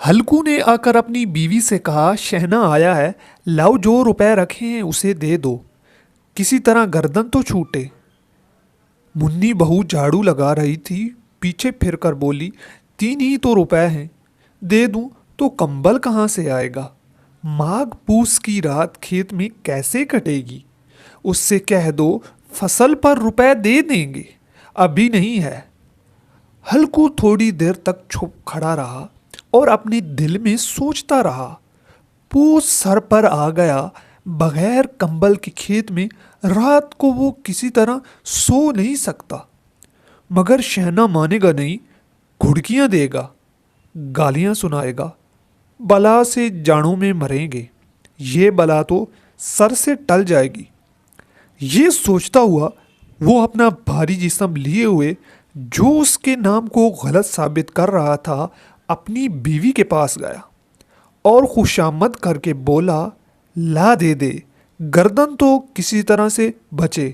हल्कू ने आकर अपनी बीवी से कहा, शहना आया है, लाओ जो रुपए रखे हैं उसे दे दो, किसी तरह गर्दन तो छूटे। मुन्नी बहू झाड़ू लगा रही थी, पीछे फिरकर बोली, 3 ही तो रुपए हैं, दे दूं तो कंबल कहाँ से आएगा? माघ पूस की रात खेत में कैसे कटेगी? उससे कह दो फसल पर रुपए दे देंगे, अभी नहीं है। हल्कू थोड़ी देर तक चुप खड़ा रहा और अपने दिल में सोचता रहा। पूस सर पर आ गया, बगैर कंबल के खेत में रात को वो किसी तरह सो नहीं सकता। मगर शहना मानेगा नहीं, घुड़कियां देगा, गालियां सुनाएगा, बला से जाड़ों में मरेंगे, ये बला तो सर से टल जाएगी। ये सोचता हुआ वो अपना भारी जिस्म लिए हुए, जो उसके नाम को गलत साबित कर रहा था, अपनी बीवी के पास गया और खुशामद करके बोला, ला दे दे, गर्दन तो किसी तरह से बचे,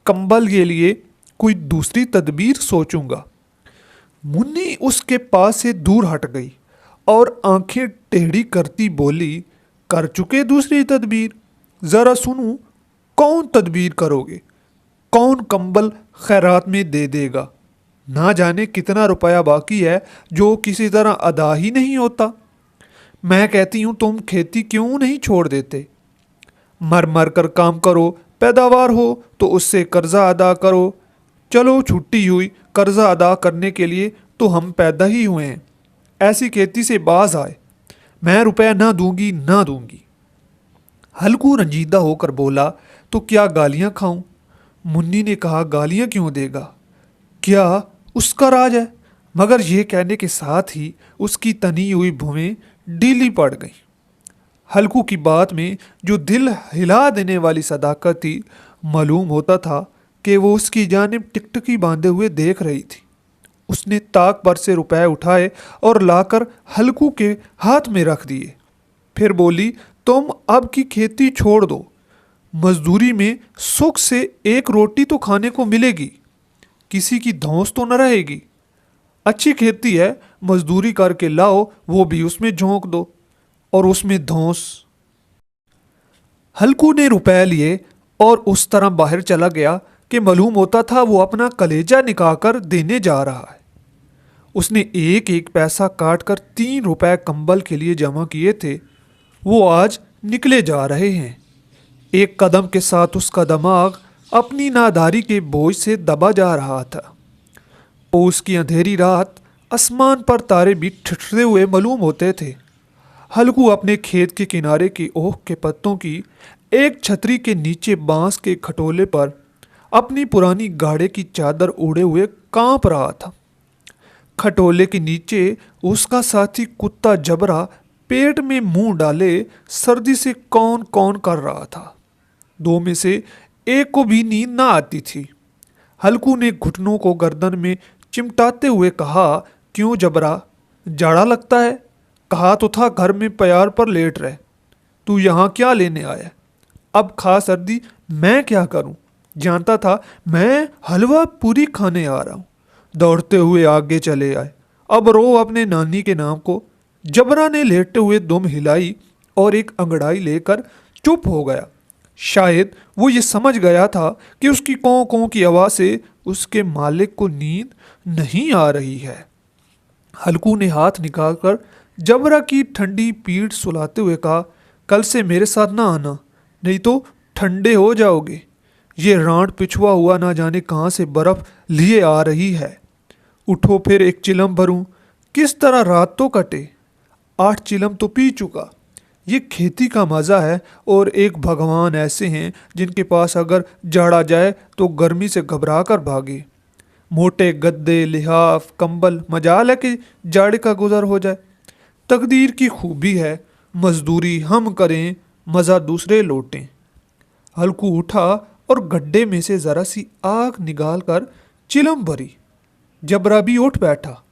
कंबल के लिए कोई दूसरी तदबीर सोचूंगा। मुन्नी उसके पास से दूर हट गई और आंखें टेढ़ी करती बोली, कर चुके दूसरी तदबीर, ज़रा सुनूं, कौन तदबीर करोगे? कौन कंबल खैरात में दे देगा? ना जाने कितना रुपया बाकी है जो किसी तरह अदा ही नहीं होता। मैं कहती हूँ तुम खेती क्यों नहीं छोड़ देते? मर मर कर काम करो, पैदावार हो तो उससे कर्जा अदा करो। चलो छुट्टी हुई, कर्जा अदा करने के लिए तो हम पैदा ही हुए हैं। ऐसी खेती से बाज आए, मैं रुपया ना दूंगी ना दूंगी। हल्कू रंजीदा होकर बोला, तो क्या गालियां खाऊं? मुन्नी ने कहा, गालियां क्यों देगा, क्या उसका राज है? मगर यह कहने के साथ ही उसकी तनी हुई भुवें ढीली पड़ गईं। हल्कू की बात में जो दिल हिला देने वाली सदाकत थी, मालूम होता था कि वो उसकी जानिब टिकटिकी बांधे हुए देख रही थी। उसने ताक पर से रुपए उठाए और लाकर हल्कू के हाथ में रख दिए। फिर बोली, तुम अब की खेती छोड़ दो, मजदूरी में सुख से एक रोटी तो खाने को मिलेगी, किसी की धौंस तो न रहेगी। अच्छी खेती है, मजदूरी करके लाओ, वो भी उसमें झोंक दो और उसमें धौंस। हल्कू ने रुपए लिए और उस तरह बाहर चला गया कि मालूम होता था वो अपना कलेजा निकाल कर देने जा रहा है। उसने एक एक पैसा काट कर 3 रुपए कंबल के लिए जमा किए थे, वो आज निकले जा रहे हैं। एक कदम के साथ उसका दिमाग अपनी नादारी के बोझ से दबा जा रहा था। पूस की अंधेरी रात, आसमान पर तारे भी ठिठुरते हुए मालूम होते थे। हल्कू अपने खेत के किनारे की ओक के पत्तों की एक छतरी के नीचे बांस के खटोले पर अपनी पुरानी गाड़े की चादर ओढ़े हुए कांप रहा था। खटोले के नीचे उसका साथी कुत्ता जबरा पेट में मुंह डाले सर्दी से कौन कौन कर रहा था। 2 में से एक को भी नींद ना आती थी। हल्कू ने घुटनों को गर्दन में चिमटाते हुए कहा, क्यों जबरा, जाड़ा लगता है? कहा तो था घर में प्यार पर लेट रहे, तू यहाँ क्या लेने आया? अब खा सर्दी, मैं क्या करूं? जानता था मैं हलवा पूरी खाने आ रहा हूं। दौड़ते हुए आगे चले आए। अब रो अपने नानी के नाम को। जबरा ने लेटते हुए दुम हिलाई और एक अंगड़ाई लेकर चुप हो गया। शायद वो ये समझ गया था कि उसकी कौं कौं की आवाज़ से उसके मालिक को नींद नहीं आ रही है। हल्कू ने हाथ निकालकर जबरा की ठंडी पीठ सुलाते हुए कहा, कल से मेरे साथ ना आना, नहीं तो ठंडे हो जाओगे। ये रांड पिछुआ हुआ ना जाने कहाँ से बर्फ लिए आ रही है। उठो फिर एक चिलम भरूं, किस तरह रात तो कटे। 8 चिलम तो पी चुका। ये खेती का मज़ा है और एक भगवान ऐसे हैं जिनके पास अगर जाड़ा जाए तो गर्मी से घबरा कर भागे। मोटे गद्दे, लिहाफ, कंबल, मजाल है कि जाड़े का गुजर हो जाए। तकदीर की खूबी है, मजदूरी हम करें, मज़ा दूसरे लौटें। हल्कू उठा और गड्ढे में से ज़रा सी आग निकाल कर चिलम भरी। जबरा भी उठ बैठा।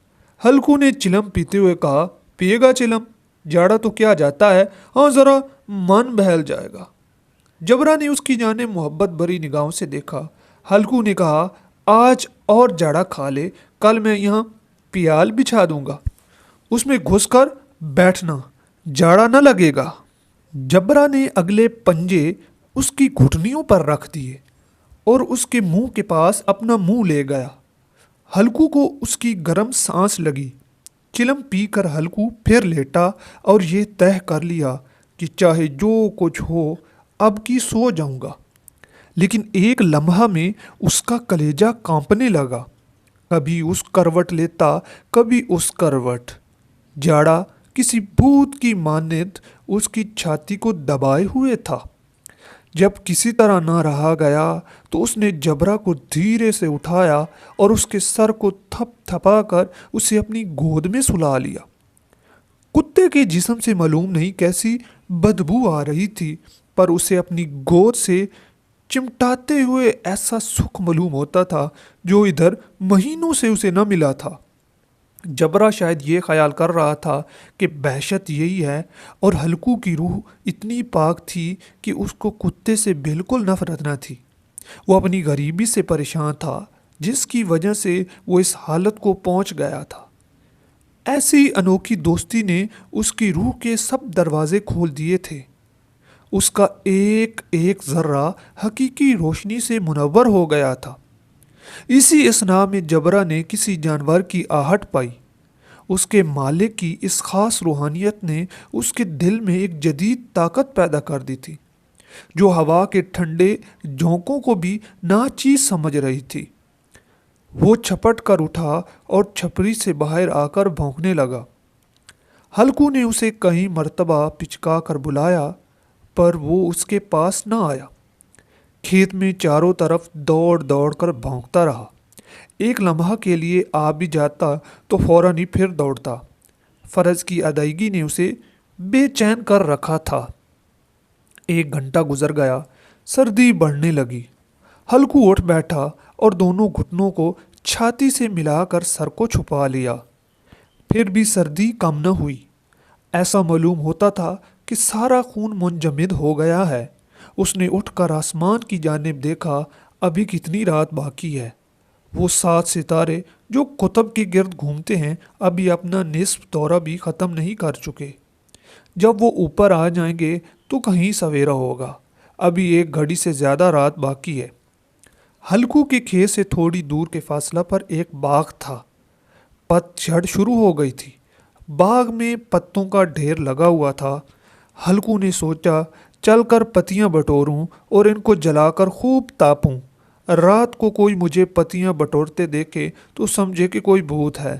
हल्कू ने चिलम पीते हुए कहा, पिएगा चिलम? जाड़ा तो क्या जाता है, हाँ ज़रा मन बहल जाएगा। जबरा ने उसकी जाने मोहब्बत भरी निगाहों से देखा। हल्कू ने कहा, आज और जाड़ा खा ले, कल मैं यहाँ पियाल बिछा दूंगा, उसमें घुसकर बैठना, जाड़ा न लगेगा। जबरा ने अगले पंजे उसकी घुटनियों पर रख दिए और उसके मुंह के पास अपना मुंह ले गया। हल्कू को उसकी गर्म सांस लगी। चिलम पीकर हल्कू फिर लेटा और ये तय कर लिया कि चाहे जो कुछ हो अब की सो जाऊंगा। लेकिन एक लम्हा में उसका कलेजा कांपने लगा। कभी उस करवट लेता, कभी उस करवट। जाड़ा किसी भूत की मानद उसकी छाती को दबाए हुए था। जब किसी तरह ना रहा गया तो उसने जबरा को धीरे से उठाया और उसके सर को थप थपा कर उसे अपनी गोद में सुला लिया। कुत्ते के जिस्म से मालूम नहीं कैसी बदबू आ रही थी, पर उसे अपनी गोद से चिमटाते हुए ऐसा सुख मालूम होता था जो इधर महीनों से उसे न मिला था। जबरा शायद ये ख्याल कर रहा था कि बहशत यही है, और हल्कू की रूह इतनी पाक थी कि उसको कुत्ते से बिल्कुल नफरत न थी। वो अपनी गरीबी से परेशान था जिसकी वजह से वो इस हालत को पहुंच गया था। ऐसी अनोखी दोस्ती ने उसकी रूह के सब दरवाजे खोल दिए थे। उसका एक एक जर्रा हकीकी रोशनी से मुनव्वर हो गया था। इसी असना में जबरा ने किसी जानवर की आहट पाई। उसके मालिक की इस खास रूहानियत ने उसके दिल में एक जदीद ताकत पैदा कर दी थी जो हवा के ठंडे झोंकों को भी नाचीज समझ रही थी। वो छपट कर उठा और छपरी से बाहर आकर भौंकने लगा। हल्कू ने उसे कई मर्तबा पिचका कर बुलाया, पर वो उसके पास न आया। खेत में चारों तरफ दौड़ दौड़ कर भौंकता रहा। एक लम्हा के लिए आ भी जाता तो फौरन ही फिर दौड़ता। फर्ज की अदायगी ने उसे बेचैन कर रखा था। 1 घंटा गुजर गया। सर्दी बढ़ने लगी। हल्कू उठ बैठा और दोनों घुटनों को छाती से मिलाकर सर को छुपा लिया। फिर भी सर्दी कम न हुई। ऐसा मालूम होता था कि सारा खून मुंजमद हो गया है। उसने उठकर आसमान की जानिब देखा। अभी कितनी रात बाकी है। वो 7 सितारे जो कुतुब के गिर्द घूमते हैं अभी अपना निस्फ दौरा भी ख़त्म नहीं कर चुके। जब वो ऊपर आ जाएंगे तो कहीं सवेरा होगा। अभी 1 घड़ी से ज़्यादा रात बाकी है। हल्कू के खेत से थोड़ी दूर के फासला पर एक बाग था। पतझड़ शुरू हो गई थी। बाग में पत्तों का ढेर लगा हुआ था। हल्कू ने सोचा चलकर पत्तियां बटोरूं और इनको जलाकर खूब तापूं। रात को कोई मुझे पत्तियां बटोरते देखे तो समझे कि कोई भूत है।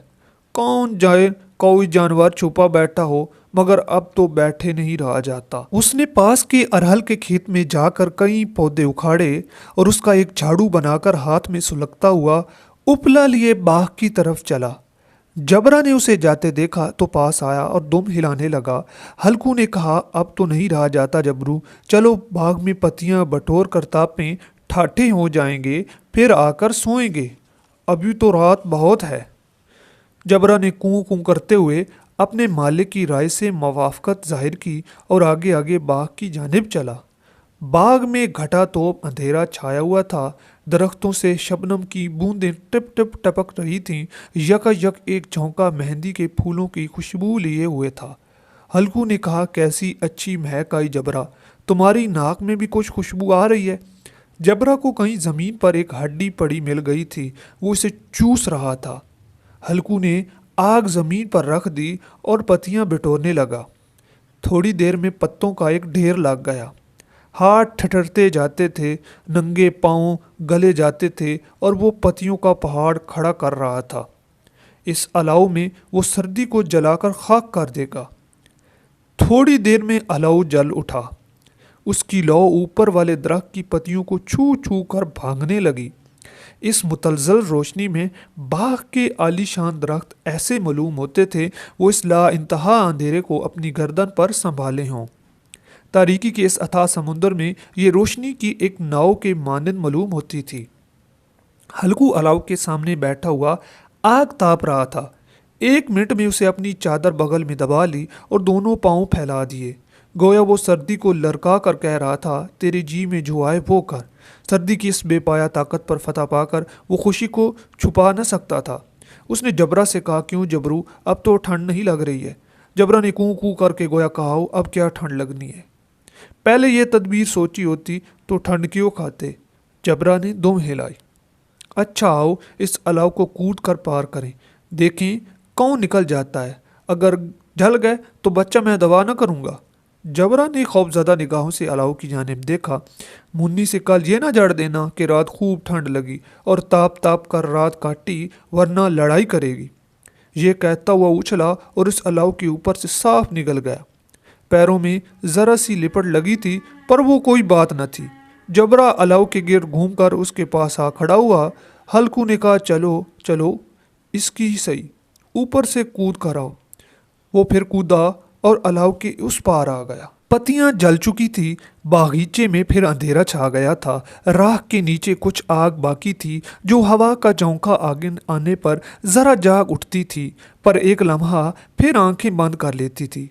कौन जाए कोई जानवर छुपा बैठा हो, मगर अब तो बैठे नहीं रहा जाता। उसने पास के अरहल के खेत में जाकर कई पौधे उखाड़े और उसका एक झाड़ू बनाकर हाथ में सुलगता हुआ उपला लिए बाग की तरफ चला। जबरा ने उसे जाते देखा तो पास आया और दुम हिलाने लगा। हल्कू ने कहा, अब तो नहीं रहा जाता जबरू, चलो बाग में पत्तियां बटोर कर तापें, ठाठे हो जाएंगे, फिर आकर सोएंगे। अभी तो रात बहुत है। जबरा ने कूं कूं करते हुए अपने मालिक की राय से मवाफकत जाहिर की और आगे आगे बाग की जानिब चला। बाग में घटातोप अंधेरा छाया हुआ था। दरख्तों से शबनम की बूंदें टिप टिप टपक रही थीं। यकायक एक झोंका मेहंदी के फूलों की खुशबू लिए हुए था। हल्कू ने कहा, कैसी अच्छी महक आई जबरा, तुम्हारी नाक में भी कुछ खुशबू आ रही है। जबरा को कहीं ज़मीन पर एक हड्डी पड़ी मिल गई थी। वो इसे चूस रहा था। हल्कू ने आग ज़मीन पर रख दी और पत्तियां बिटोरने लगा। थोड़ी देर में पत्तों का एक ढेर लग गया। हाथ ठठरते जाते थे, नंगे पांव गले जाते थे और वो पत्तियों का पहाड़ खड़ा कर रहा था। इस अलाव में वो सर्दी को जलाकर खाक कर देगा। थोड़ी देर में अलाव जल उठा। उसकी लौ ऊपर वाले दरख्त की पत्तियों को छू छू कर भागने लगी। इस मुतलजल रोशनी में बाग के आलीशान दरख्त ऐसे मालूम होते थे वो इस ला इंतहा अंधेरे को अपनी गर्दन पर संभाले हों। तारीकी के इस अथाह समुंदर में ये रोशनी की एक नाव के मानंद मालूम होती थी। हल्कू अलाव के सामने बैठा हुआ आग ताप रहा था। 1 मिनट में उसे अपनी चादर बगल में दबा ली और दोनों पांव फैला दिए। गोया वो सर्दी को लड़का कर कह रहा था, तेरे जी में जो आए वो कर। सर्दी की इस बेपाया ताकत पर फतह पाकर वो खुशी को छुपा न सकता था। उसने जबरा से कहा, क्यों जबरू, अब तो ठंड नहीं लग रही है। जबरा ने कूं कूं करके गोया कहा हो, अब क्या ठंड लगनी है। पहले ये तदबीर सोची होती तो ठंड क्यों खाते। जबरा ने दुम हिलाई। अच्छा आओ इस अलाव को कूद कर पार करें, देखें कौन निकल जाता है, अगर जल गए तो बच्चा मैं दवा न करूँगा। जबरा ने खौफजदा निगाहों से अलाव की जानिब देखा। मुन्नी से कल ये ना जड़ देना कि रात खूब ठंड लगी और ताप ताप कर रात काटी, वरना लड़ाई करेगी। ये कहता हुआ उछला और इस अलाव के ऊपर से साफ निकल गया। पैरों में जरा सी लिपट लगी थी पर वो कोई बात न थी। जबरा अलाव के गिर्द घूमकर उसके पास आ खड़ा हुआ। हल्कू ने कहा, चलो चलो इसकी ही सही, ऊपर से कूद कर आओ। वो फिर कूदा और अलाव के उस पार आ गया। पत्तियां जल चुकी थी, बागीचे में फिर अंधेरा छा गया था। राख के नीचे कुछ आग बाकी थी जो हवा का झोंका आगे आने पर जरा जाग उठती थी, पर एक लम्हा फिर आंखें बंद कर लेती थी।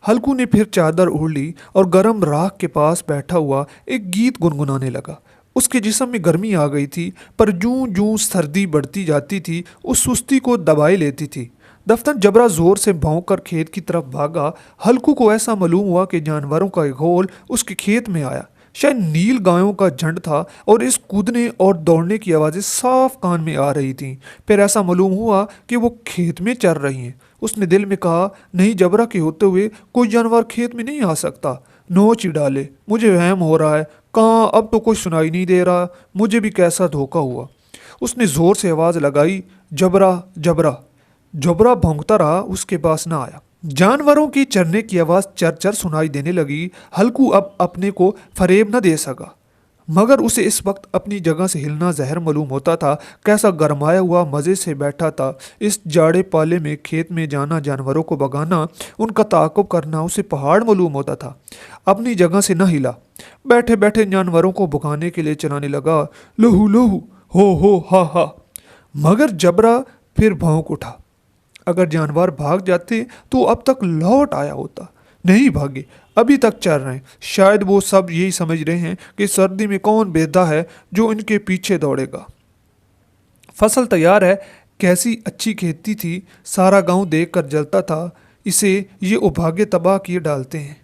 हल्कू ने फिर चादर ओढ़ ली और गर्म राख के पास बैठा हुआ एक गीत गुनगुनाने लगा। उसके जिस्म में गर्मी आ गई थी, पर जूं जूं सर्दी बढ़ती जाती थी उस सुस्ती को दबाए लेती थी। दफ्तर जबरा जोर से भौंककर खेत की तरफ भागा। हल्कू को ऐसा मालूम हुआ कि जानवरों का एक घोल उसके खेत में आया। शायद नील गायों का झंड था और इस कूदने और दौड़ने की आवाज़ें साफ कान में आ रही थीं। फिर ऐसा मालूम हुआ कि वो खेत में चर रही हैं। उसने दिल में कहा, नहीं, जबरा के होते हुए कोई जानवर खेत में नहीं आ सकता। नोच ही डाले, मुझे वहम हो रहा है। कहाँ, अब तो कुछ सुनाई नहीं दे रहा। मुझे भी कैसा धोखा हुआ। उसने ज़ोर से आवाज़ लगाई, जबरा जबरा। जबरा भौंकता रहा, उसके पास ना आया। जानवरों की चरने की आवाज़ चर चर सुनाई देने लगी। हल्कू अब अपने को फरेब न दे सका, मगर उसे इस वक्त अपनी जगह से हिलना जहर मालूम होता था। कैसा गरमाया हुआ मज़े से बैठा था। इस जाड़े पाले में खेत में जाना, जानवरों को भगाना, उनका ताक़ुब करना उसे पहाड़ मालूम होता था। अपनी जगह से न हिला। बैठे बैठे जानवरों को भगाने के लिए चलाने लगा, लहू लहू, हो हा हा। मगर जबरा फिर भौंक उठा। अगर जानवर भाग जाते तो अब तक लौट आया होता। नहीं भागे, अभी तक चल रहे हैं। शायद वो सब यही समझ रहे हैं कि सर्दी में कौन बेदा है जो इनके पीछे दौड़ेगा। फसल तैयार है। कैसी अच्छी खेती थी, सारा गांव देख कर जलता था। इसे ये उभागे तबाह किए डालते हैं।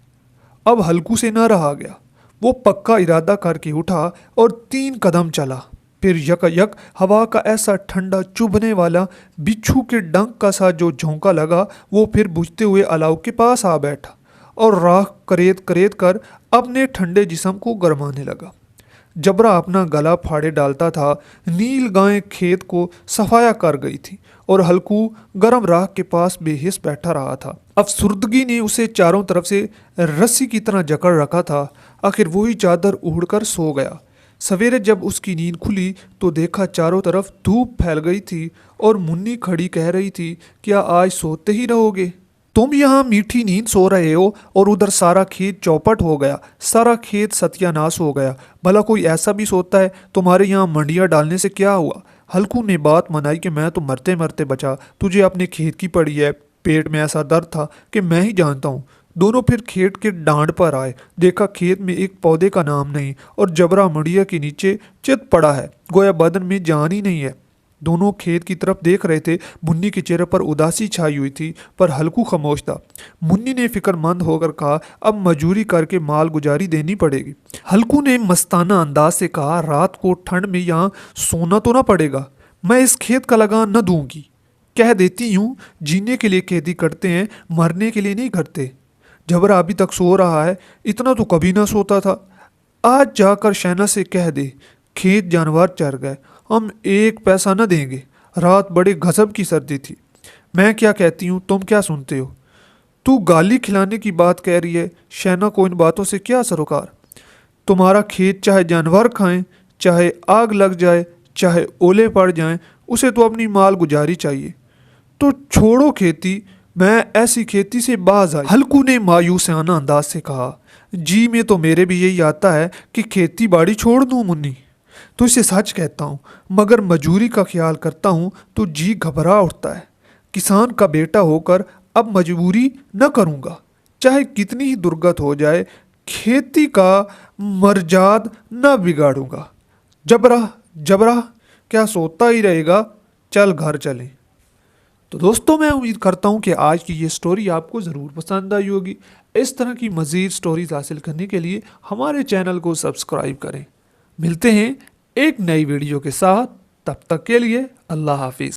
अब हल्कू से न रहा गया। वो पक्का इरादा करके उठा और 3 कदम चला। फिर यकायक हवा का ऐसा ठंडा चुभने वाला बिच्छू के डंक का सा जो झोंका लगा, वो फिर बुझते हुए अलाव के पास आ बैठा और राख करेद करेद कर अपने ठंडे जिस्म को गरमाने लगा। जबरा अपना गला फाड़े डालता था। नील गाय खेत को सफाया कर गई थी और हल्कू गरम राख के पास बेहिस बैठा रहा था। अफसुर्दगी ने उसे चारों तरफ से रस्सी की तरह जकड़ रखा था। आखिर वही चादर ओढ़कर सो गया। सवेरे जब उसकी नींद खुली तो देखा चारों तरफ धूप फैल गई थी और मुन्नी खड़ी कह रही थी, क्या आज सोते ही रहोगे? तुम यहाँ मीठी नींद सो रहे हो और उधर सारा खेत चौपट हो गया, सारा खेत सत्यानाश हो गया। भला कोई ऐसा भी सोता है? तुम्हारे यहाँ मंडियाँ डालने से क्या हुआ? हल्कू ने बात मनाई कि मैं तो मरते मरते बचा, तुझे अपने खेत की पड़ी है। पेट में ऐसा दर्द था कि मैं ही जानता हूँ। दोनों फिर खेत के डांड पर आए। देखा खेत में एक पौधे का नाम नहीं और जबरा मंडिया के नीचे चित पड़ा है, गोया बदन में जान ही नहीं है। दोनों खेत की तरफ देख रहे थे। मुन्नी के चेहरे पर उदासी छाई हुई थी, पर हल्कू खामोश था। मुन्नी ने फिक्रमंद होकर कहा, अब मजूरी करके माल गुजारी देनी पड़ेगी। हल्कू ने मस्ताना अंदाज से कहा, रात को ठंड में यहाँ सोना तो ना पड़ेगा। मैं इस खेत का लगान न दूंगी। कह देती हूँ, जीने के लिए खेती करते हैं, मरने के लिए नहीं करते। जबरा अभी तक सो रहा है, इतना तो कभी ना सोता था। आज जाकर शहना से कह दे, खेत जानवर चर गए, हम 1 पैसा न देंगे। रात बड़े गजब की सर्दी थी। मैं क्या कहती हूँ, तुम क्या सुनते हो? तू गाली खिलाने की बात कह रही है। शहना को इन बातों से क्या सरोकार? तुम्हारा खेत चाहे जानवर खाएं, चाहे आग लग जाए, चाहे ओले पड़ जाएं, उसे तो अपनी माल गुजारी चाहिए। तो छोड़ो खेती, मैं ऐसी खेती से बाज आई। हल्कू ने मायूसाना अंदाज से कहा, जी में तो मेरे भी यही आता है कि खेती बाड़ी छोड़ दूं मुन्नी। तो इसे सच कहता हूँ, मगर मजूरी का ख्याल करता हूँ तो जी घबरा उठता है। किसान का बेटा होकर अब मजबूरी न करूँगा, चाहे कितनी ही दुर्गत हो जाए, खेती का मर्जाद न बिगाड़ूंगा। जबरा जबरा, क्या सोता ही रहेगा? चल घर चलें। تو دوستوں میں امید کرتا ہوں کہ آج کی یہ سٹوری آپ کو ضرور پسند آئی ہوگی۔ اس طرح کی مزید سٹوریز حاصل کرنے کے لیے ہمارے چینل کو سبسکرائب کریں۔ ملتے ہیں ایک نئی ویڈیو کے ساتھ، تب تک کے لیے اللہ حافظ۔